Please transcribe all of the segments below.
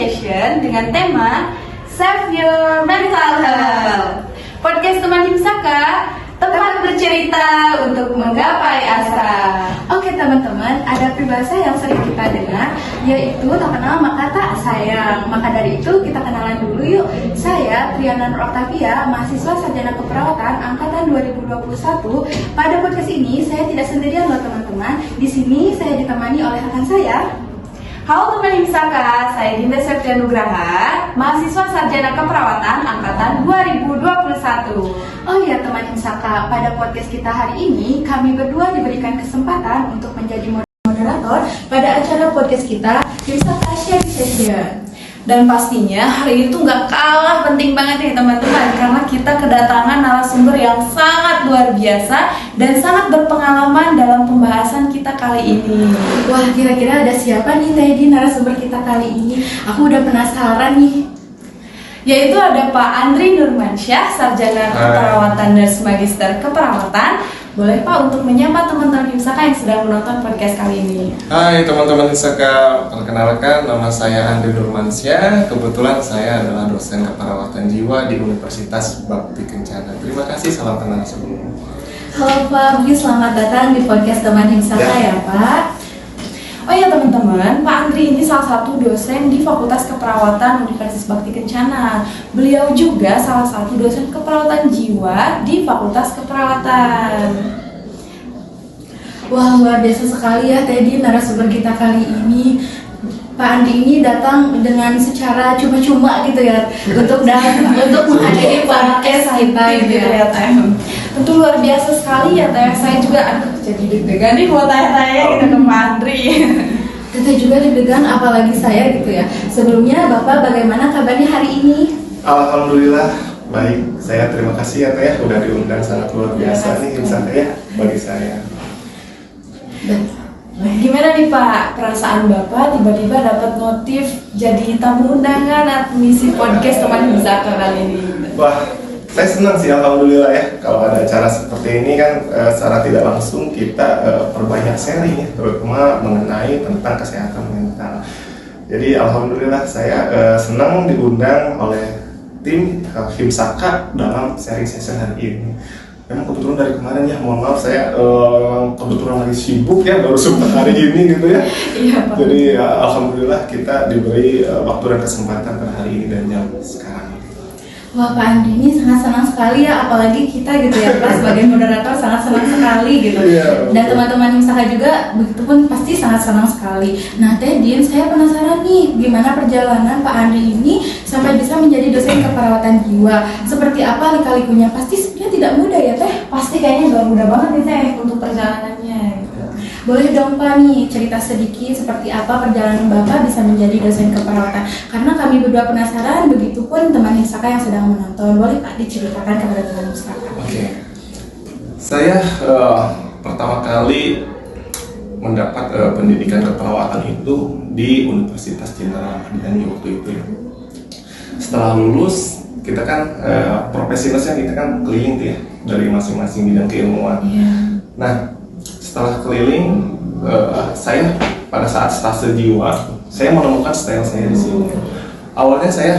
Session dengan tema Save Your Mental Health. Podcast teman Himsaka, tempat bercerita untuk menggapai asa. Oke teman-teman, ada peribahasa yang sering kita dengar, yaitu tak kenal maka tak sayang. Maka dari itu kita kenalan dulu yuk. Saya Triana Nur Octavia, mahasiswa sarjana keperawatan angkatan 2021. Pada podcast ini saya tidak sendirian loh teman-teman. Di sini saya ditemani oleh rekan saya. Halo teman Himsaka, saya Dinda Septia Nugraha, mahasiswa sarjana keperawatan angkatan 2021. Oh iya teman Himsaka, pada podcast kita hari ini kami berdua diberikan kesempatan untuk menjadi moderator pada acara podcast kita Himsaka Sharing Session. Dan pastinya hari ini tuh nggak kalah penting banget nih teman-teman, karena kita kedatangan narasumber yang sangat luar biasa dan sangat berpengalaman dalam pembahasan kita kali ini. Wah, kira-kira ada siapa nih Teddy narasumber kita kali ini? Aku udah penasaran nih. Yaitu ada Pak Andri Nurmansyah, sarjana keperawatan dan magister keperawatan. Boleh Pak untuk menyapa teman-teman Himsaka yang sedang menonton podcast kali ini. Hai teman-teman Himsaka, perkenalkan nama saya Andri Nurmansyah. Kebetulan saya adalah dosen keperawatan jiwa di Universitas Bakti Kencana. Terima kasih, salam kenal sebelumnya. Halo Pak, mungkin selamat datang di podcast teman Himsaka ya Pak. Oh ya teman-teman, Pak Andri ini salah satu dosen di Fakultas Keperawatan Universitas Bakti Kencana. Beliau juga salah satu dosen keperawatan jiwa di Fakultas Keperawatan. Wah, luar biasa sekali ya Teddy narasumber kita kali ini. Pak Andri ini datang dengan secara cuma-cuma gitu ya untuk menghadiri podcast kita gitu ya Teh. Tentu luar biasa sekali ya Teh. Saya juga jadi deg-degan nih mau tanya-tanya gitu ke Pak Andri. Kita juga deg-degan apalagi saya gitu ya. Sebelumnya Bapak bagaimana kabarnya hari ini? Alhamdulillah baik. Saya terima kasih ya Teh udah diundang, sangat luar biasa nih Himsaka ya bagi saya. Gimana nih Pak, perasaan Bapak tiba-tiba dapat notif jadi tamu undangan admisi podcast teman Himsaka kali ini? Wah, saya senang sih alhamdulillah ya. Kalau ada acara seperti ini kan secara tidak langsung kita perbanyak sharing ya, terutama mengenai tentang kesehatan mental. Jadi alhamdulillah saya senang diundang oleh tim Himsaka dalam sharing session hari ini. Memang kebetulan dari kemarin ya, mohon maaf saya kebetulan lagi sibuk ya, baru sempat hari ini gitu ya. Iya Pak. Jadi alhamdulillah kita diberi waktu dan kesempatan pada hari ini dan jam sekarang. Wah Pak Andri ini sangat senang sekali ya, apalagi kita gitu ya Pak sebagai moderator sangat senang sekali gitu. Iya, dan teman-teman Himsaka juga begitupun pasti sangat senang sekali. Nah Teddy, saya penasaran nih gimana perjalanan Pak Andri ini sampai bisa menjadi dosen keperawatan jiwa. Seperti apa lika-likunya? Pasti sebenarnya tidak mudah ya Teh? Pasti kayaknya gak mudah banget nih Teh untuk perjalanannya gitu. Boleh dong Pak nih cerita sedikit seperti apa perjalanan Bapak bisa menjadi dosen keperawatan? Karena kami berdua penasaran, begitupun teman Himsaka yang sedang menonton. Boleh Pak diceritakan kepada teman Himsaka? Oke. Saya pertama kali mendapat pendidikan keperawatan itu di Universitas Jenderal Ahmad Yani waktu itu ya. Setelah lulus, kita kan profesinya kita kan keliling tuh ya dari masing-masing bidang keilmuan. Nah, setelah keliling, saya pada saat stase jiwa, saya menemukan style saya di sini. Awalnya saya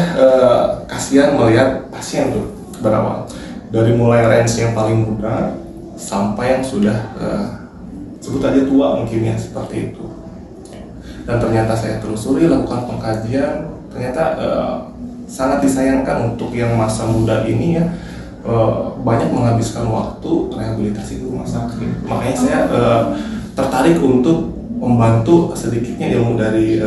kasihan melihat pasien tuh berawal dari mulai range yang paling muda sampai yang sudah sebut aja tua mungkin ya seperti itu. Dan ternyata saya telusuri, lakukan pengkajian, ternyata sangat disayangkan untuk yang masa muda ini ya. Banyak menghabiskan waktu rehabilitasi di rumah sakit. Makanya saya tertarik untuk membantu sedikitnya ilmu dari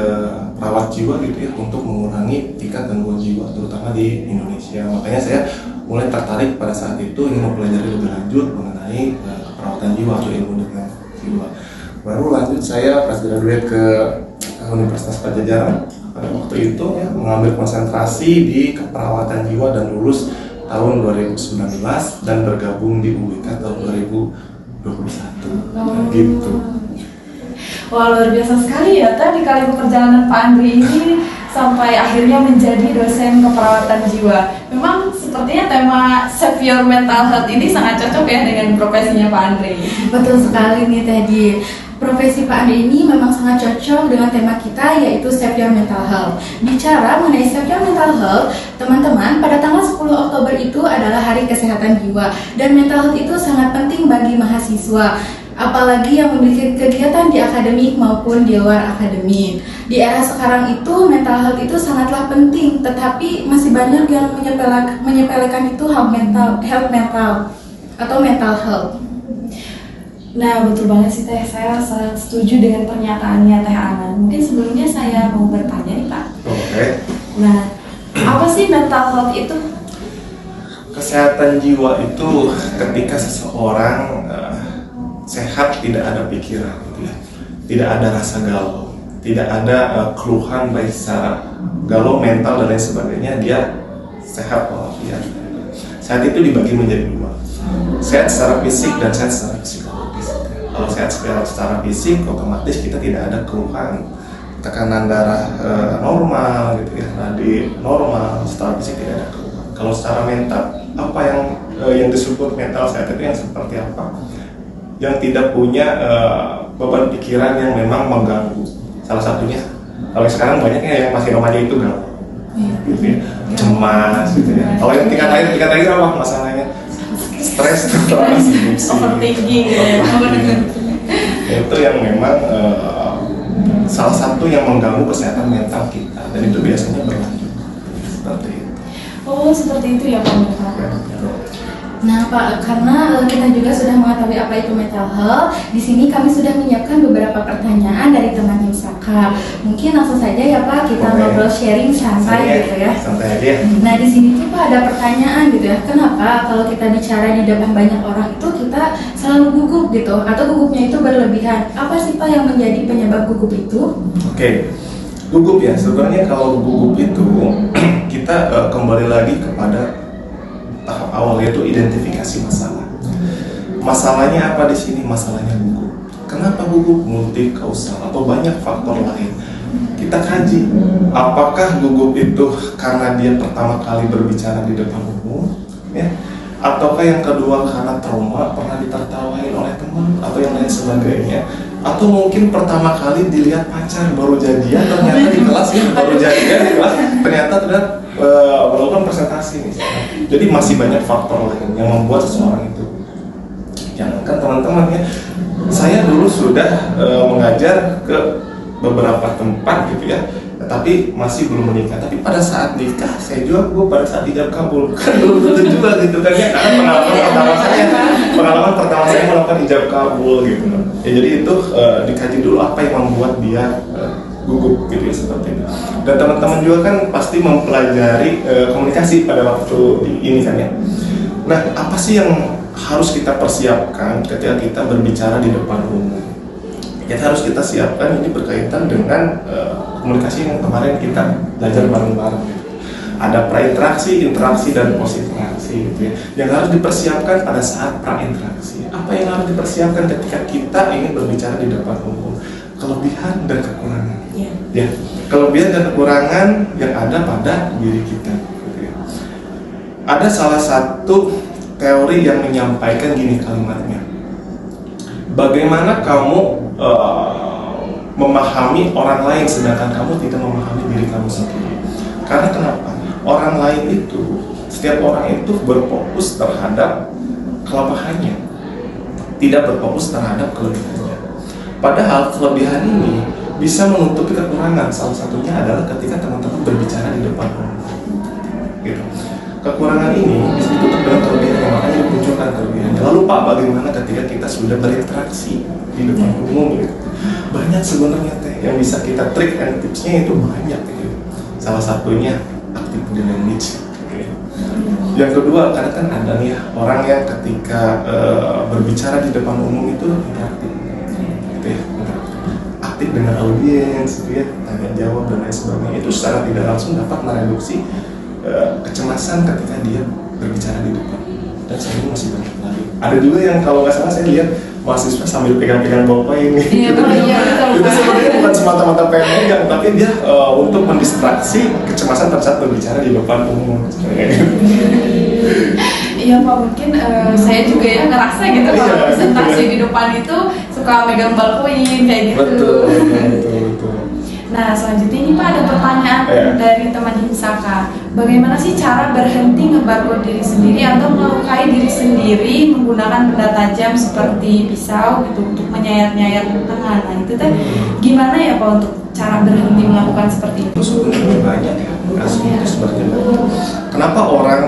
perawat jiwa gitu ya untuk mengurangi tingkat gangguan jiwa terutama di Indonesia. Makanya saya mulai tertarik pada saat itu ingin mempelajari lebih lanjut mengenai perawatan jiwa atau ilmu dengan jiwa. Baru lanjut saya pas graduate ke Universitas Padjadjaran pada waktu itu ya mengambil konsentrasi di keperawatan jiwa dan lulus tahun 2019 dan bergabung di UBK tahun 2021 gitu. Wah luar biasa sekali ya tadi kali perjalanan Pak Andri ini sampai akhirnya menjadi dosen keperawatan jiwa. Memang sepertinya tema Save Your Mental Health ini sangat cocok ya dengan profesinya Pak Andri. Betul sekali nih Teddy. profesi Pak Andre ini memang sangat cocok dengan tema kita, yaitu Save Your Mental Health. Bicara mengenai Save Your Mental Health, teman-teman, pada tanggal 10 Oktober itu adalah Hari Kesehatan Jiwa, dan mental health itu sangat penting bagi mahasiswa, apalagi yang memiliki kegiatan di akademik maupun di luar akademik. Di era sekarang itu mental health itu sangatlah penting, tetapi masih banyak yang menyepelekan itu health mental atau mental health. Nah, betul banget sih Teh, saya sangat setuju dengan pernyataannya Teh Ana. Mungkin sebelumnya saya mau bertanya nih Pak. Oke. Nah, apa sih mental health itu? Kesehatan jiwa itu ketika seseorang sehat, tidak ada pikiran, gitu ya. Tidak ada rasa galau, tidak ada keluhan baik secara galau, mental dan lain sebagainya, dia sehat walafiat. Sehat itu dibagi menjadi dua, sehat secara fisik dan sehat secara psikologis. Kalau sehat secara fisik, otomatis kita tidak ada keluhan, tekanan darah normal, gitu ya, nadi normal, secara fisik tidak ada keluhan. Kalau secara mental, apa yang disebut mental sehat itu yang seperti apa? Yang tidak punya beban pikiran yang memang mengganggu. Salah satunya, kalau sekarang banyaknya yang masih remaja itu galau, gitu ya, cemas, gitu ya. Kalau yang tingkat lain apa masalahnya? Stres, Overthinking. Itu yang memang salah satu yang mengganggu kesehatan mental kita, dan itu biasanya berlanjut seperti itu. Oh, seperti itu ya Pak Mirsa. Nah Pak, karena kita juga sudah mengetahui apa itu mental health, di sini kami sudah menyiapkan beberapa pertanyaan dari teman Himsaka. Mungkin langsung saja ya Pak, kita ngobrol sharing santai gitu ya. Santai aja. Nah di sini tuh Pak ada pertanyaan gitu ya, kenapa kalau kita bicara di depan banyak orang itu kita selalu gugup gitu, atau gugupnya itu berlebihan? Apa sih Pak yang menjadi penyebab gugup itu? Oke. Gugup ya, sebenarnya kalau gugup itu kita kembali lagi kepada tahap awal, yaitu identifikasi masalah. Masalahnya apa di sini? Masalahnya gugup. Kenapa gugup? Multi kausal atau banyak faktor lain. Kita kaji, apakah gugup itu karena dia pertama kali berbicara di depan umum, ya? Ataukah yang kedua karena trauma, pernah ditertawain oleh teman atau yang lain sebagainya, atau mungkin pertama kali dilihat pacar baru jadian, ternyata di kelas ya baru jadian di kelas, ternyata melakukan presentasi misalnya. Jadi masih banyak faktor lain yang membuat seseorang itu. Jangankan teman-teman ya, saya dulu sudah mengajar ke beberapa tempat gitu ya, tapi masih belum menikah. Tapi pada saat nikah, saya juga pada saat ijab kabul kan belum tentu juga gitu kan ya, karena pengalaman pertama saya melakukan ijab kabul gitu. Ya, jadi itu dikaji dulu apa yang membuat dia gugup gitu ya, seperti itu. Dan teman-teman juga kan pasti mempelajari komunikasi pada waktu ini kan ya. Nah, apa sih yang harus kita persiapkan ketika kita berbicara di depan umum? Yang harus kita siapkan ini berkaitan dengan komunikasi yang kemarin kita belajar bareng-bareng gitu. Ada prainteraksi, interaksi, dan postinteraksi gitu ya, yang harus dipersiapkan pada saat prainteraksi. Apa yang harus dipersiapkan ketika kita ingin berbicara di depan umum? Kelebihan dan kekurangan. Ya, kelebihan dan kekurangan yang ada pada diri kita gitu ya. Ada salah satu teori yang menyampaikan gini kalimatnya: bagaimana kamu memahami orang lain sedangkan kamu tidak memahami diri kamu sendiri. Karena kenapa? Orang lain itu, setiap orang itu berfokus terhadap kelemahannya, tidak berfokus terhadap kelebihannya. Padahal kelebihan ini bisa menutupi kekurangan. Salah satunya adalah ketika teman-teman berbicara di depan umum gitu. Kekurangan ini bisa ditutup dengan kelebihannya, makanya dimunculkan kelebihannya. Lalu Pak, bagaimana ketika kita sudah berinteraksi di depan umum gitu? Banyak sebenarnya Teh yang bisa kita trik and tipsnya itu banyak gitu. Salah satunya active body language gitu. Yang kedua, kadang kan ada nih orang yang ketika berbicara di depan umum itu interaktif gitu ya, aktif dengan audiens gitu ya, tanya jawab dan lain sebagainya. Itu secara tidak langsung dapat mereduksi kecemasan ketika dia berbicara di depan. Dan saya ini masih banyak lagi. Ada juga yang kalau nggak salah saya lihat mahasiswa sambil pegang-pegang bapak ini. Itu sebenarnya bukan semata-mata pengen pegang, tapi dia untuk mendistraksi kecemasan pada saat berbicara di depan umum. Iya Pak, mungkin saya juga ya ngerasa gitu kalau presentasi di depan itu suka megang ballpoint kayak gitu. Betul. Nah, selanjutnya ini Pak ada pertanyaan dari teman Himsaka. Bagaimana sih cara berhenti ngebarcode diri sendiri atau melukai diri sendiri menggunakan benda tajam seperti pisau gitu untuk menyayat-nyayat tangan? Nah, itu teh gimana ya Pak untuk cara berhenti melakukan seperti itu? Sebenarnya banyak ya kasusnya itu sebenarnya banyak. Kenapa orang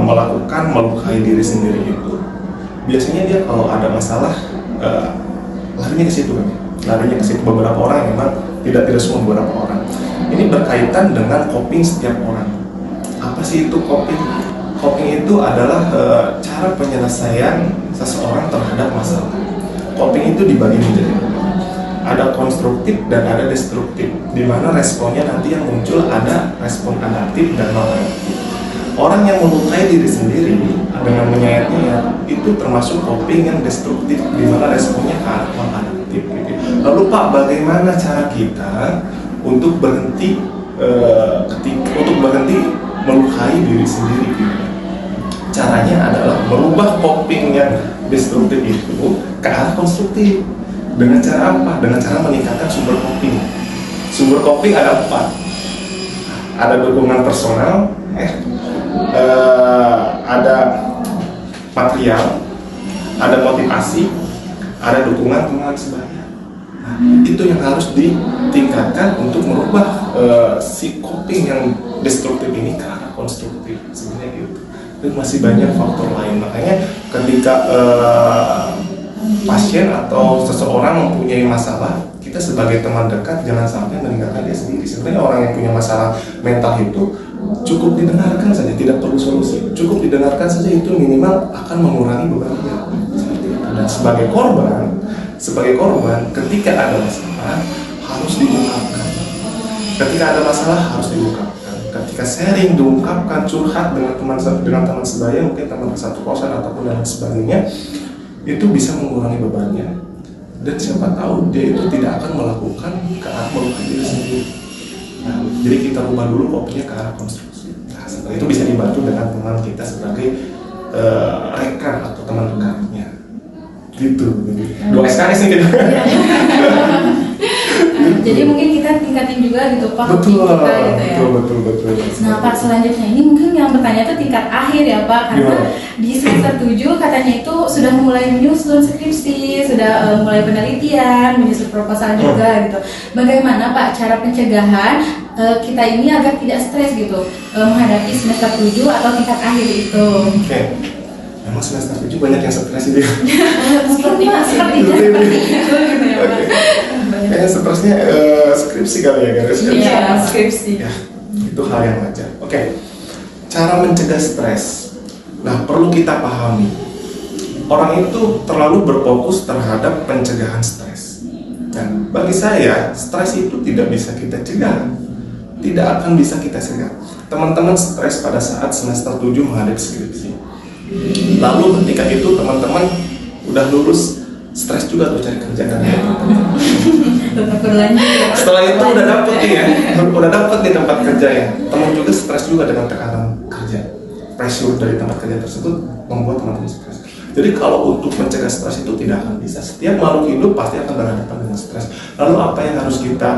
melakukan melukai diri sendiri itu? Biasanya dia kalau ada masalah larinya ke situ kan. Larinya ke situ. Beberapa orang memang tidak semua, beberapa orang. Ini berkaitan dengan coping setiap orang. Apa sih itu coping? Coping itu adalah cara penyelesaian seseorang terhadap masalah. Coping itu dibagi menjadi ada konstruktif dan ada destruktif, di mana responnya nanti yang muncul ada respon adaptif dan non adaptif. Orang yang melukai diri sendiri dengan menyayat-nyayat itu termasuk coping yang destruktif, di mana responnya ke arah non adaptif. Gitu. Lalu Pak, bagaimana cara kita untuk berhenti melukai diri sendiri? Gitu? Caranya adalah merubah coping yang destruktif itu ke arah konstruktif. Dengan cara apa? Dengan cara meningkatkan sumber coping. Sumber coping ada 4. Ada dukungan personal, ada material, ada motivasi, ada dukungan teman sebaya. Nah, itu yang harus ditingkatkan untuk merubah si coping yang destruktif ini ke arah konstruktif. Sebenarnya gitu. Dan masih banyak faktor lain. Makanya ketika pasien atau seseorang mempunyai masalah, kita sebagai teman dekat jangan sampai meninggalkan dia sendiri. Sebenarnya orang yang punya masalah mental itu cukup didengarkan saja, tidak perlu solusi. Cukup didengarkan saja itu minimal akan mengurangi bebannya. Dan sebagai korban, ketika ada masalah harus diungkapkan. Ketika ada masalah harus diungkapkan. Ketika sharing diungkapkan, curhat dengan teman sebaya, mungkin teman satu kosan ataupun dan sebagainya, itu bisa mengurangi bebannya, dan siapa tahu dia itu tidak akan melakukan ke arah melukai diri sendiri. Nah, jadi kita rubah dulu copingnya ke arah konstruksi. Nah, setelah itu bisa dibantu dengan teman kita sebagai rekan atau teman dekatnya. Gitu. 2 SKS nih kita. Jadi mungkin kita tingkatin juga gitu Pak. Betul. Betul. Nah Pak, selanjutnya ini mungkin yang bertanya itu tingkat akhir ya Pak, karena di semester 7 katanya itu sudah mulai menyusun skripsi, sudah mulai penelitian, menyusun proposal juga gitu. Bagaimana Pak cara pencegahan kita ini agar tidak stres gitu menghadapi semester 7 atau tingkat akhir itu? Oke. Memang semester 7 banyak yang stres itu. Sepertinya Kayaknya stresnya skripsi kali ya guys. Iya, skripsi. Ya, itu hal yang wajar. Oke. Cara mencegah stres. Nah, perlu kita pahami. Orang itu terlalu berfokus terhadap pencegahan stres. Dan bagi saya, stres itu tidak bisa kita cegah. Tidak akan bisa kita cegah. Teman-teman stres pada saat semester 7 menghadapi skripsi. Lalu ketika itu teman-teman udah lulus, stres juga tuh cari kerja kan ya. Setelah itu udah dapet nih ya, udah dapet di tempat kerja ya. Teman juga stres juga dengan tekanan kerja, pressure dari tempat kerja tersebut membuat teman-teman stres. Jadi kalau untuk mencegah stres itu tidak akan bisa. Setiap makhluk hidup pasti akan berhadapan dengan stres. Lalu apa yang harus kita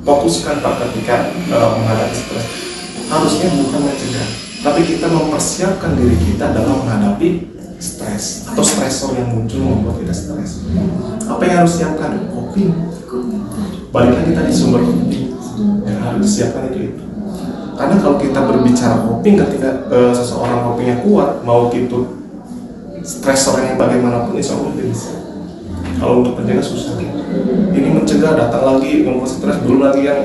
fokuskan Pak ketika menghadapi stres? Harusnya bukan mencegah, tapi kita mempersiapkan diri kita dalam menghadapi stres atau stresor yang muncul membuat kita stres. Apa yang harus siapkan? Coping. Balik lagi tadi sumber coping yang harus disiapkan itu. Karena kalau kita berbicara coping ketika seseorang copingnya kuat, mau itu stresor yang bagaimanapun insya Allah dia bisa. Kalau untuk penjaga susah gitu. Ini mencegah datang lagi membuat stres, belum lagi yang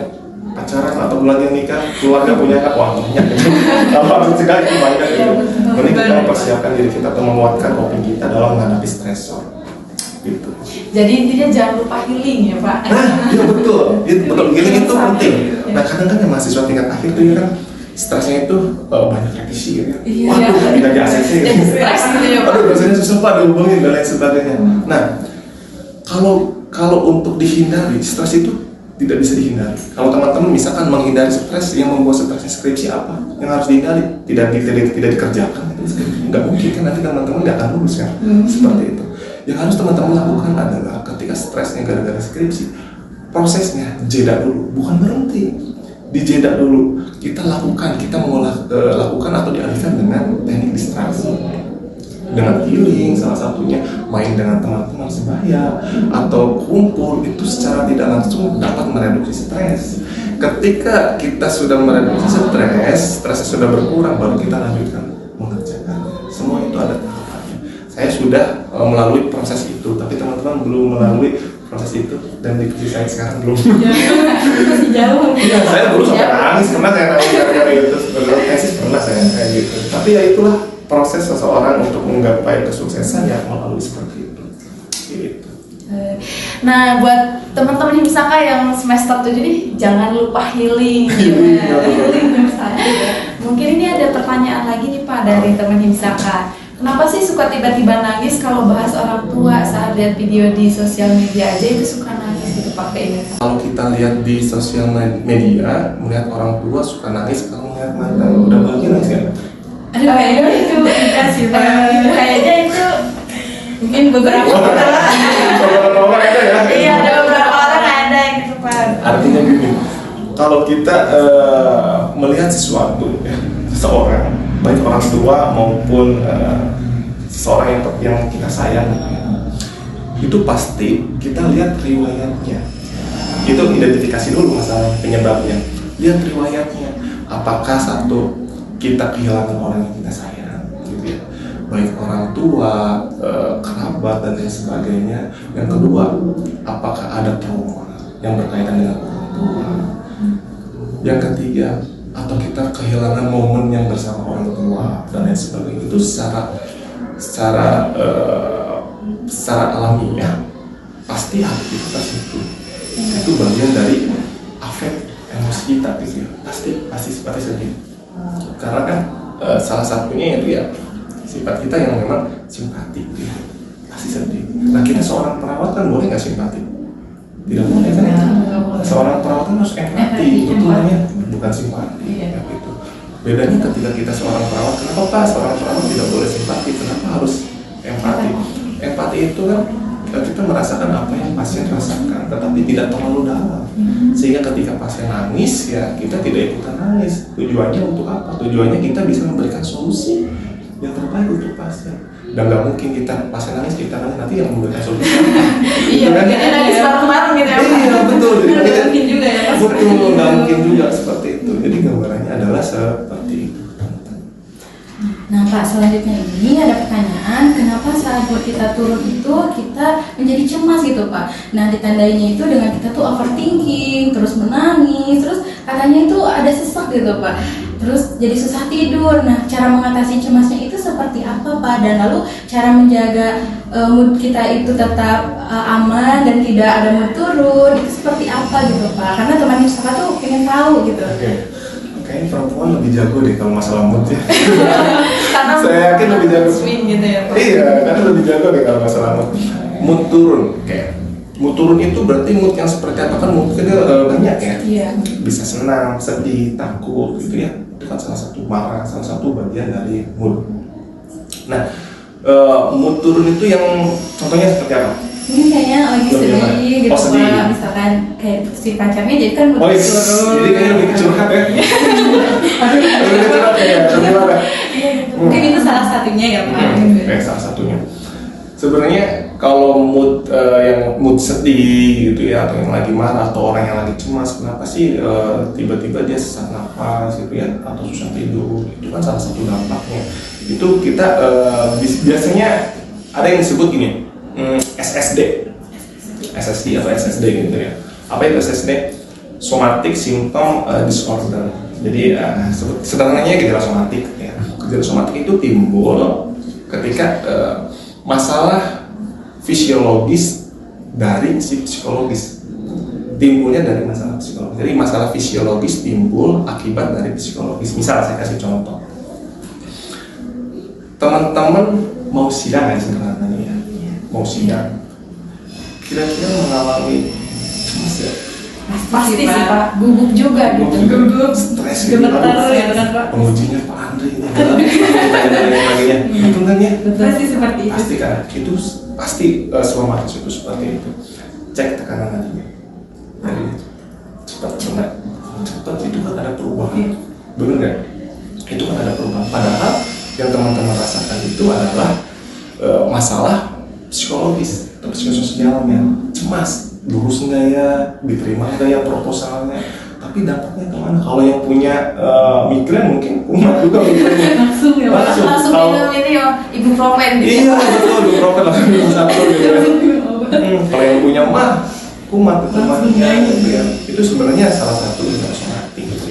pacaran atau belum lagi yang nikah, keluarga punya anak, wah banyak gitu. Kalau harus mencegah itu banyak gitu. Mending kita mempersiapkan diri kita atau menguatkan coping kita dalam menghadapi stresor gitu. Jadi intinya jangan lupa healing ya Pak. Nah, iya betul, healing itu penting. Nah kadang kan yang mahasiswa tingkat akhir tuh ya kan stresnya itu banyak revisi gitu. Waduh, tidak di ACC gitu. Stres gitu ya Pak. Aduh, dosennya susah Pak dihubungin dan lain sebagainya. Nah, kalau untuk dihindari, stres itu tidak bisa dihindari. Kalau teman-teman misalkan menghindari stres, yang membuat stresnya skripsi apa? Yang harus dihindari? Tidak dikerjakan, nggak mungkin kan nanti teman-teman nggak akan lulus kan? Seperti itu. Yang harus teman-teman lakukan adalah ketika stresnya gara-gara skripsi, prosesnya jeda dulu, bukan berhenti, dijeda dulu. Kita lakukan, kita lakukan atau dialihkan dengan teknik distraksi, dengan healing, salah satunya main dengan teman-teman sebaya atau kumpul, itu secara tidak langsung dapat mereduksi stres. Ketika kita sudah mereduksi stres, stresnya sudah berkurang, baru kita lanjutkan mengerjakannya. Semua itu ada tahapannya. Saya sudah melalui proses itu, tapi teman-teman belum melalui proses itu, dan di posisi saya sekarang belum. Masih jauh. Iya, saya dulu sampai nangis, pernah saya nangis gara-gara itu. Sebelum tesis pernah saya kayak gitu. Tapi ya itulah proses seseorang untuk menggapai kesuksesan ya melalui seperti itu. Gitu. Nah, buat teman-teman Himsaka yang semester 7 nih, jangan lupa healing. Healing nomor 1. Mungkin ini ada pertanyaan lagi nih Pak dari teman Himsaka. Kenapa sih suka tiba-tiba nangis kalau bahas orang tua saat lihat video di sosial media aja itu suka nangis gitu Pak kayaknya? Kalau kita lihat di sosial media, melihat orang tua suka nangis kalau melihat mantan udah bahagia nangis kan? Aduh, kayaknya itu dikasih kayaknya itu mungkin beberapa orang. Beberapa orang ada ya? Iya, ada beberapa orang ada gitu Pak. Artinya gini, kalau kita melihat sesuatu, ya, seseorang, baik orang tua maupun seseorang yang kita sayang, itu pasti kita lihat riwayatnya. Itu identifikasi dulu masalah penyebabnya. Lihat riwayatnya. Apakah satu, kita kehilangan orang yang kita sayang, gitu ya, baik orang tua, kerabat dan lain sebagainya. Yang kedua, apakah ada trauma yang berkaitan dengan orang tua. Yang ketiga, atau kita kehilangan momen yang bersama orang tua dan lain sebagainya. Itu secara alamiah pasti aktivitas itu bagian dari afek emosi kita gitu ya. Pasti sedih. Karena kan salah satunya itu ya sifat kita yang memang simpati gitu ya. Pasti sedih. Nah, kita seorang perawat kan boleh nggak simpati? Tidak boleh kan? Seorang perawat kan harus empati, itu namanya bukan simpati. Ya, gitu. Bedanya ketika kita seorang perawat, kenapa Pak seorang perawat tidak boleh simpati? Kenapa harus empati? Empati itu kan kita merasakan apa yang pasien rasakan, tetapi tidak terlalu dalam. Sehingga ketika pasien nangis, ya kita tidak ikutan nangis. Tujuannya untuk apa? Tujuannya kita bisa memberikan solusi yang terbaik untuk pasien. Dan nggak mungkin kita pasien nangis, kita nanti yang memberikan solusi. Iya, kita nangis bareng-bareng gitu ya. Iya, betul. Nggak mungkin juga ya. Betul, nggak mungkin juga seperti itu. Jadi gambarannya adalah seperti itu. Nah Pak, selanjutnya ini ada pertanyaan, kenapa saat buat kita turun itu kita menjadi cemas gitu Pak? Nah ditandainya itu dengan kita tuh overthinking, terus menangis, terus katanya itu ada sesak gitu Pak, terus jadi susah tidur. Nah cara mengatasi cemasnya itu seperti apa Pak? Dan lalu cara menjaga mood kita itu tetap aman dan tidak ada mood turun itu seperti apa gitu Pak? Karena teman Himsaka tuh pengen tahu gitu. Kayaknya perempuan lebih jago deh kalau masalah mood ya. Karena Saya yakin lebih jago. swing gitu ya Pak. Iya, karena lebih jago deh kalau masalah mood. Mood turun, kayak mood turun itu berarti mood yang seperti apa kan? Mood kan banyak ya. Iya. Bisa senang, sedih, takut gitu ya. Itu kan salah satu marah, salah satu bagian dari mood. Nah, mood turun itu yang contohnya seperti apa? Mungkin kayaknya lagi Lebih sedih apa? gitu Oh, sedih. Pak, misalkan kayak si pacarnya jadi kan Oh, mood yes. turun. Jadi kayaknya lebih curhat ya. Lebih curhat ya. Gimana? Mungkin itu salah satunya ya Pak. Salah satunya. Sebenarnya kalau mood yang mood sedih gitu ya, atau yang lagi marah atau orang yang lagi cemas, kenapa sih tiba-tiba dia sesak napas gitu ya, atau susah tidur? Itu kan salah satu dampaknya. Itu kita biasanya ada yang disebut gini, SSD atau SSD gitu ya. Apa itu SSD? Somatic Symptom Disorder. Jadi sederhananya gejala somatik ya. Gejala somatik itu timbul ketika masalah fisiologis dari si psikologis. Timbulnya dari masalah psikologis. Jadi masalah fisiologis timbul akibat dari psikologis. Misal saya kasih contoh. Teman-teman mau sidang ya sederhananya ya. Mau sidang. Kira-kira mengalami cemas ya? Pasti sih Pak, gugup juga gitu. Gugup, stres gitu. gemetar Aduh, gitu kan Pak. pengujinya Pak Andre ini tanya-tanya ya. Betul kan ya? Pasti seperti itu. Pasti kan, itu pasti semua mahasiswa itu seperti itu. Cek tekanan hatinya. Jadi cepat itu kan ada perubahan. Benar nggak? Itu kan ada perubahan. Padahal yang teman-teman rasakan itu adalah masalah psikologis atau psikososialnya, cemas, lulus nggak ya, diterima nggak ya proposalnya. Tapi dampaknya kemana? Kalau yang punya migrain mungkin kumat juga migrainnya. Langsung ya Pak. Langsung minum ini ya, ibuprofen gitu. Iya betul, ibuprofen langsung minum satu gitu kan. Kalau yang punya mah kumat itu matinya gitu ya. Itu sebenarnya salah satu somatik gitu.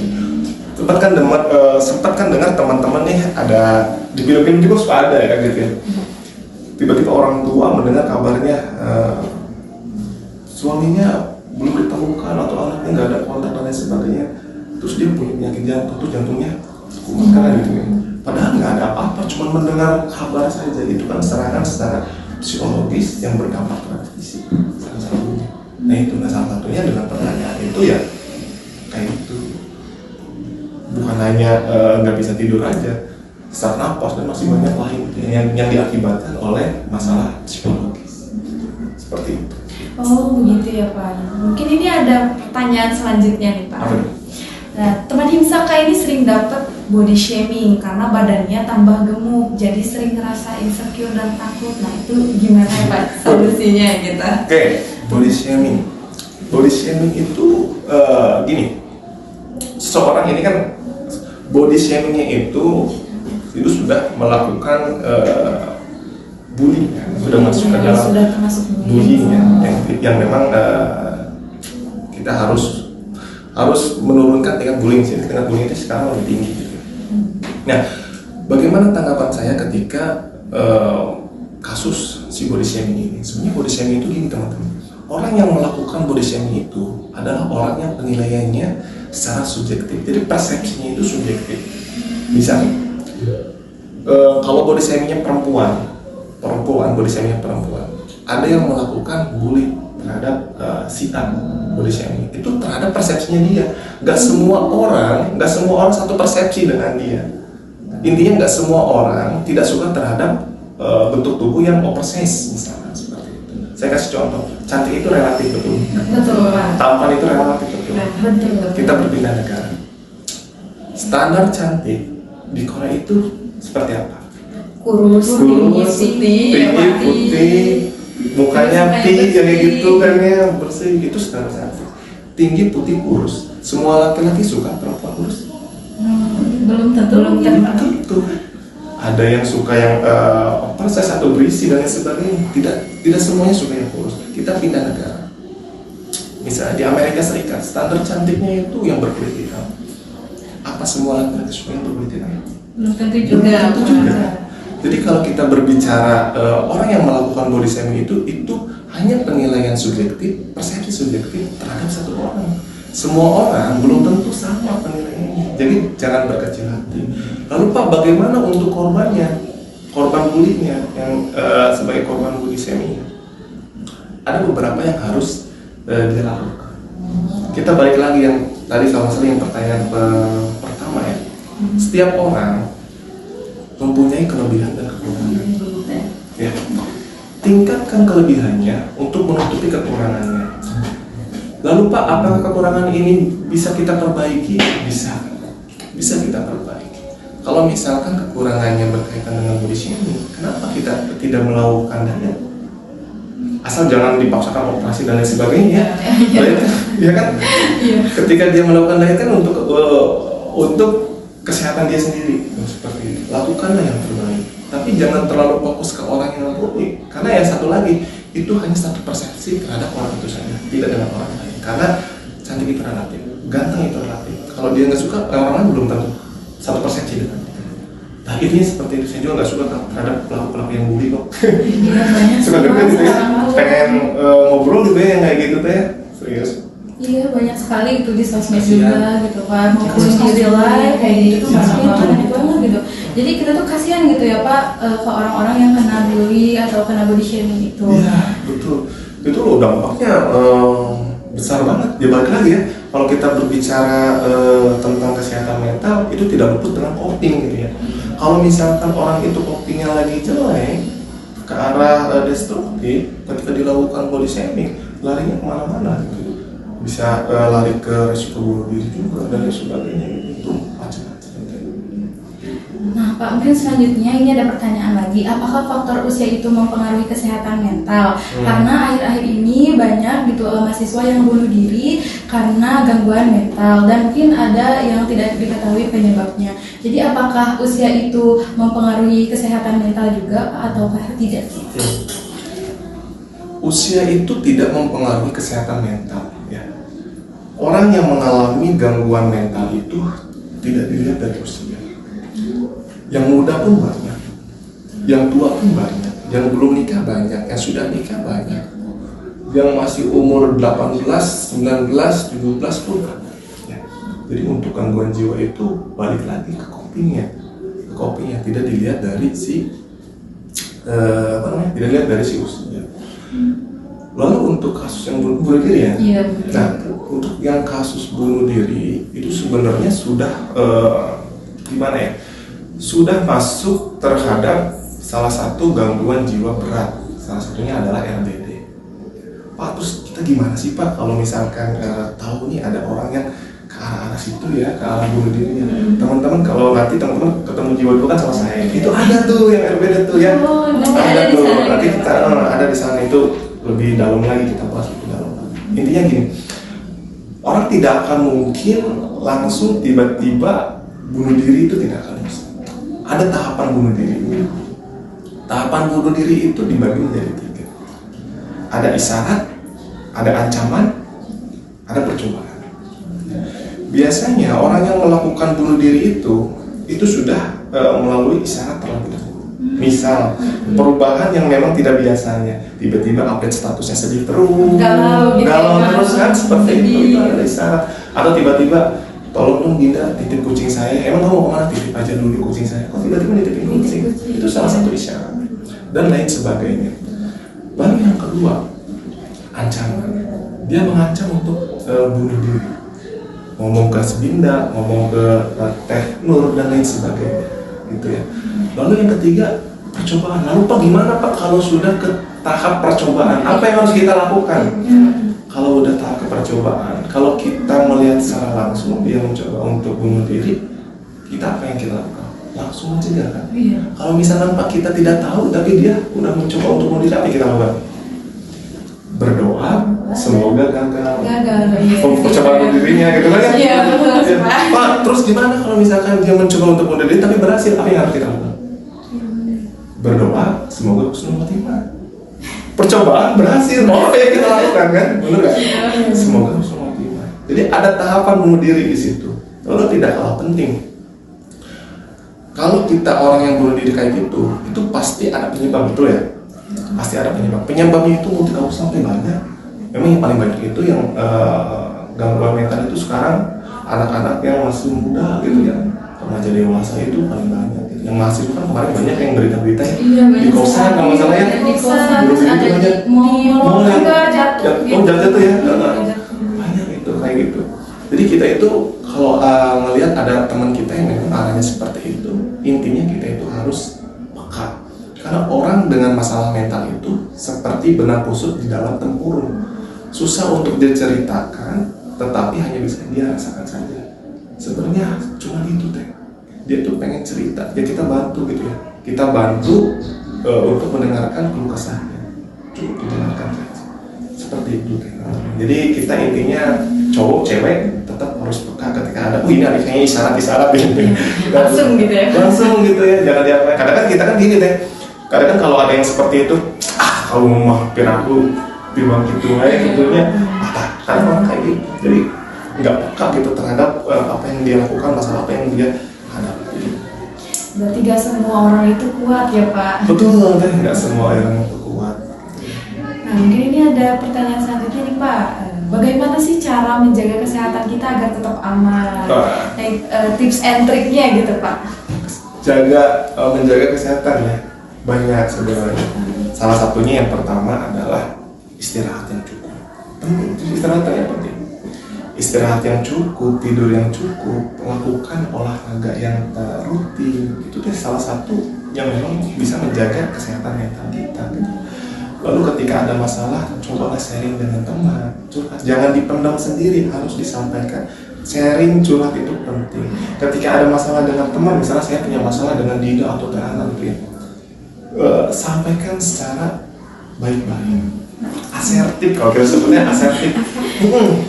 Sempat kan dengar teman-teman nih ada di film-film juga suka ada ya gitu ya. Tiba-tiba orang tua mendengar kabarnya suaminya belum ditemukan atau anaknya nggak ada kontak dan lain sebagainya, terus dia punya penyakit jantung, terus jantungnya kumat kan gitu ya. Padahal nggak ada apa-apa, cuma mendengar kabar saja. Itu kan serangan secara psikologis yang berdampak terhadap fisik salah satunya. Nah itu salah satunya dengan pertanyaan itu ya kayak itu, bukan hanya nggak bisa tidur aja, sesak napas dan masih banyak lain yang diakibatkan oleh masalah psikologis seperti itu. Oh begitu ya Pak. Mungkin ini ada pertanyaan selanjutnya nih Pak. Apa itu? Nah, teman Himsaka ini sering dapat body shaming karena badannya tambah gemuk, jadi sering ngerasa insecure dan takut. Nah itu gimana ya Pak solusinya gitu? Oke, body shaming. Body shaming itu gini, seseorang ini kan body shamingnya itu sudah melakukan bullying, sudah masuk ke dalam Sudah termasuk bullying yang memang kita harus menurunkan tingkat bullying sih. Tingkat bullying itu sekarang lebih tinggi gitu. Nah, bagaimana tanggapan saya ketika kasus si body shaming ini? Sebenarnya body shaming itu gini teman-teman. Orang yang melakukan body shaming itu adalah orang yang penilaiannya secara subjektif. Jadi persepsinya itu subjektif. Misalnya, kalau body shamingnya perempuan body shamingnya perempuan, ada yang melakukan bully terhadap si A, body shaming itu terhadap persepsinya dia. Nggak semua orang satu persepsi dengan dia. Intinya nggak semua orang tidak suka terhadap bentuk tubuh yang oversize misalnya seperti itu. Saya kasih contoh, cantik itu relatif betul. Betul Pak. Tampan itu relatif betul. Betul. Kita berpindah negara. Standar cantik di Korea itu seperti apa? Kurus, tinggi, putih, mukanya pink kayak gitu kan ya, bersih gitu standar cantik. Tinggi, putih, kurus. Semua laki-laki suka perempuan kurus? Belum tentu. Belum tentu. Ada yang suka yang oversize atau berisi dan lain sebagainya. Tidak semuanya suka yang kurus. Kita pindah negara. Misalnya di Amerika Serikat, standar cantiknya itu yang berkulit hitam. Apa semua laki-laki suka yang berkulit hitam? Belum tentu juga. Belum tentu juga. Jadi kalau kita berbicara orang yang melakukan body shaming itu hanya penilaian subjektif, persepsi subjektif terhadap satu orang. Semua orang belum tentu sama penilaiannya. Jadi jangan berkecil hati. Lalu Pak, bagaimana untuk korbannya, korban bullyingnya yang sebagai korban body shaming? Ada beberapa yang harus dilakukan. Kita balik lagi yang tadi salah satu yang pertanyaan pertama ya. Setiap orang mempunyai kelebihan dan kekurangan. Ya. Tingkatkan kelebihannya untuk menutupi kekurangannya. Lalu Pak, apakah kekurangan ini bisa kita perbaiki? Bisa kita perbaiki. Kalau misalkan kekurangannya berkaitan dengan body shaming, kenapa kita tidak melakukan diet? Asal jangan dipaksakan operasi dan lain sebagainya. Ya kan? Ketika dia melakukan diet kan untuk kesehatan dia sendiri, seperti itu. Lakukanlah yang terbaik, tapi jangan terlalu fokus ke orang yang buruk, karena yang satu lagi itu hanya satu persepsi terhadap orang itu saja, tidak dengan orang lain. Karena cantik itu relatif, ganteng itu relatif. Kalau dia nggak suka, orang lain belum tentu satu persepsi dengan itu. Nah intinya seperti itu. Saya juga nggak suka terhadap pelaku-pelaku yang bully kok. Suka dengar gitu ya, pengen ngobrol gitu ya, yang kayak gitu teh, serius. Iya, banyak sekali itu di sosmed juga gitu kan, maupun di real life kayak gitu masuknya banyak banget gitu. Jadi kita tuh kasihan gitu ya Pak ke orang-orang yang kena bully atau kena body shaming itu. Iya, betul. Itu loh dampaknya besar banget. Dia balik lagi ya, kalau kita berbicara tentang kesehatan mental itu tidak luput dengan coping gitu ya. Kalau misalkan orang itu copingnya lagi jelek ke arah destruktif, ketika dilakukan body shaming, larinya kemana-mana gitu. Bisa lari ke risiko bunuh diri juga dan lain sebagainya gitu. Macam-macam. Nah, Pak, mungkin selanjutnya ini ada pertanyaan lagi. Apakah faktor usia itu mempengaruhi kesehatan mental? Karena akhir-akhir ini banyak gitu mahasiswa yang bunuh diri karena gangguan mental dan mungkin ada yang tidak diketahui penyebabnya. Jadi apakah usia itu mempengaruhi kesehatan mental juga ataukah tidak sih? Usia itu tidak mempengaruhi kesehatan mental ya. Orang yang mengalami gangguan mental itu tidak dilihat dari usia. Yang muda pun banyak, yang tua pun banyak, yang belum nikah banyak, yang sudah nikah banyak, yang masih umur 18, 19, 17 pun banyak ya. Jadi untuk gangguan jiwa itu balik lagi ke copingnya, tidak dilihat dari si tidak dilihat dari si usia. Lalu untuk kasus yang bunuh diri ya, Iya. nah untuk yang kasus bunuh diri itu sebenarnya sudah gimana ya? Sudah masuk terhadap salah satu gangguan jiwa berat, salah satunya adalah LBD. Pak, terus kita gimana sih Pak kalau misalkan tahu nih ada orang yang ke arah situ ya, ke arah bunuh diri ya. Teman-teman kalau nanti teman-teman ketemu jiwa dulu kan sama saya, itu ada tuh yang LBD tuh ya. Ada tuh, nanti kita ada di sana itu lebih dalam lagi, kita bahas lebih dalam lagi. Intinya gini, orang tidak akan mungkin langsung tiba-tiba bunuh diri, itu tidak akan bisa. Ada tahapan bunuh diri. Tahapan bunuh diri itu dibagi menjadi 3. Ada isyarat, ada ancaman, ada percobaan. Biasanya orang yang melakukan bunuh diri itu sudah melalui isyarat terlebih dahulu. Misal perubahan yang memang tidak biasanya, tiba-tiba update statusnya sedih terus, galau terus kan, seperti itu ada isyarat. Atau tiba-tiba, tolong dong Dinda titip kucing saya, emang kamu mau kemana, titip aja dulu kucing saya, kok tiba-tiba nitipin kucing, itu salah satu isyarat dan lain sebagainya. Lalu yang kedua, ancaman. Dia mengancam untuk bunuh diri, ngomong ke Dinda, ngomong ke Teh Nur dan lain sebagainya gitu ya. Lalu yang ketiga, percobaan. Lalu Pak gimana Pak kalau sudah ke tahap percobaan, apa yang harus kita lakukan? Kalau udah tahap percobaan, kalau kita melihat secara langsung dia mencoba untuk bunuh diri, kita apa yang kita lakukan? Langsung mencegah kan? Kalau misalkan Pak kita tidak tahu tapi dia udah mencoba untuk bunuh diri, apa yang kita lakukan? Berdoa, semoga gagal. Percobaan bunuh dirinya gitu kan? Iya, betul, Pak. Pak, terus gimana kalau misalkan dia mencoba untuk bunuh diri tapi berhasil, apa yang harus kita lakukan? Berdoa, semoga husnul khotimah. Percobaan berhasil, apa yang kita lakukan kan? Benar nggak? Semoga husnul khotimah. Jadi ada tahapan bunuh diri di situ. Lalu tidak kalah penting, kalau kita orang yang bunuh diri kayak gitu, itu pasti ada penyebab, betul ya? Pasti ada penyebab. Penyebabnya itu mau tidak usah sampai banyak. Memang yang paling banyak itu yang gangguan mental itu sekarang anak-anak yang masih muda gitu ya, remaja dewasa itu paling banyak. Yang masih itu kan kemarin banyak yang berita-berita ya, di kosan kalau nggak salah ya, di kosan, bunuh diri itu banyak. Mall juga jatuh. Jatuh ya, banyak itu kayak gitu. Jadi kita itu kalau ngelihat ada teman kita yang memang arahnya seperti itu, intinya kita itu harus peka. Karena orang dengan masalah mental itu seperti benang kusut di dalam tempurung, susah untuk diceritakan, tetapi hanya bisa dia rasakan saja. Sebenarnya cuma itu teh, dia tuh pengen cerita, ya kita bantu gitu ya, kita bantu untuk mendengarkan keluh kesahnya, cukup didengarkan saja, seperti itu teh. Jadi kita intinya cowok cewek tetap harus peka ketika ada, ini ada kayaknya isyarat gitu. Langsung gitu ya. Langsung gitu ya, jangan dia. Kadang-kadang kita kan gini deh. Kadang-kadang kalau ada yang seperti itu, kalau mau maafin aku, timbang gitu aja gitunya, kadang orang kayak gitu. Jadi nggak peka gitu terhadap apa yang dia lakukan, masalah apa yang dia hadapi. Berarti gak semua orang itu kuat ya Pak? Betul, kan nggak semua orang itu kuat. Nah mungkin ini ada pertanyaan selanjutnya nih Pak. Bagaimana sih cara menjaga kesehatan kita agar tetap aman? Tips and triknya gitu Pak. Menjaga kesehatan ya, banyak sebenarnya. Salah satunya yang pertama adalah istirahat yang cukup. penting. Istirahat yang penting. Istirahat yang cukup, tidur yang cukup, melakukan olahraga yang rutin, itu tuh salah satu yang memang bisa menjaga kesehatan mental kita. Lalu ketika ada masalah, cobalah sharing dengan teman, curhat. Jangan dipendam sendiri, harus disampaikan. Sharing, curhat itu penting. Ketika ada masalah dengan teman, misalnya saya punya masalah dengan Dina atau Tehana gitu ya, sampaikan secara baik-baik, asertif, kalau kita sebutnya asertif,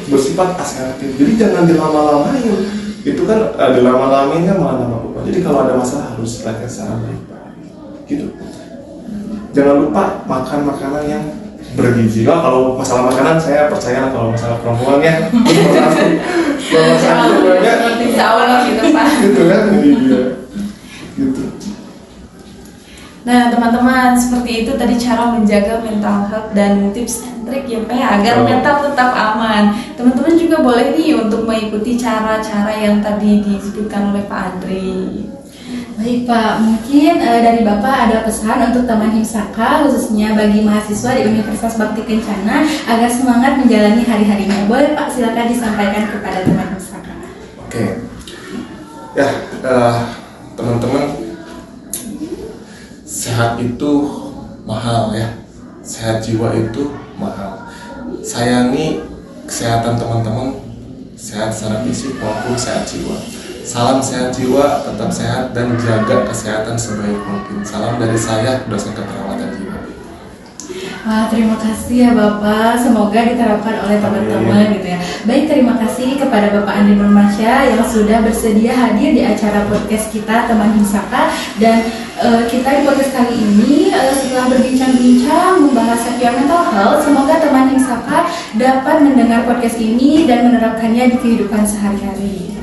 bersifat asertif. Jadi jangan dilama-lamain. Itu kan dilama-lamain kan malah nambah beban. Jadi kalau ada masalah harus diselesaikan secara baik-baik, gitu. Jangan lupa makan makanan yang bergizi. Kalau masalah makanan saya percaya, kalau masalah perempuan ya kalau masalah perempuan Insya Allah gitu Pak. gitu kan, iya, gitu. Nah teman-teman, seperti itu tadi cara menjaga mental health dan tips and trik ya Pak ya, agar mental tetap aman. Teman-teman juga boleh nih untuk mengikuti cara-cara yang tadi disebutkan oleh Pak Andri. Baik Pak, mungkin dari Bapak ada pesan untuk teman Himsaka, khususnya bagi mahasiswa di Universitas Bakti Kencana agar semangat menjalani hari-harinya. Boleh Pak, silakan disampaikan kepada teman Himsaka. Oke. Ya, teman-teman, sehat itu mahal ya. Sehat jiwa itu mahal. Sayangi kesehatan teman-teman, sehat secara fisik maupun sehat jiwa. Salam sehat jiwa, tetap sehat dan jaga kesehatan sebaik mungkin. Salam dari saya, dosen keperawatan jiwa. Wah, terima kasih ya Bapak. Semoga diterapkan oleh teman-teman gitu ya. Baik, terima kasih kepada Bapak Andri Nurmansyah yang sudah bersedia hadir di acara podcast kita Teman Himsaka. Dan kita di podcast kali ini setelah berbincang-bincang membahas self mental health, semoga teman Himsaka dapat mendengar podcast ini dan menerapkannya di kehidupan sehari-hari.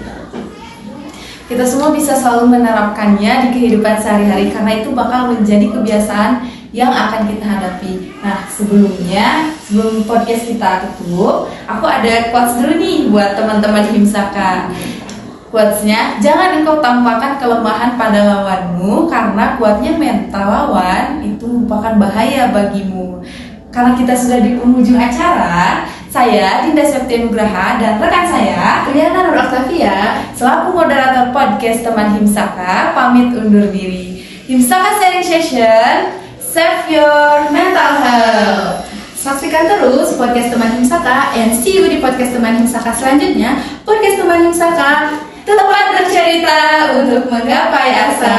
Kita semua bisa selalu menerapkannya di kehidupan sehari-hari karena itu bakal menjadi kebiasaan yang akan kita hadapi. Nah, sebelum podcast kita tutup, aku ada quotes dulu nih buat teman-teman Himsaka. Quotes-nya, jangan engkau tampakkan kelemahan pada lawanmu karena kuatnya mental lawan itu merupakan bahaya bagimu. Karena kita sudah di penghujung acara, saya Dinda Septianugraha dan rekan saya Riana Nur Octavia selaku moderator podcast Teman Himsaka pamit undur diri. Himsaka sharing session, save your mental health. Saksikan terus podcast Teman Himsaka and see you di podcast Teman Himsaka selanjutnya. Podcast Teman Himsaka Tempat bercerita untuk menggapai asa.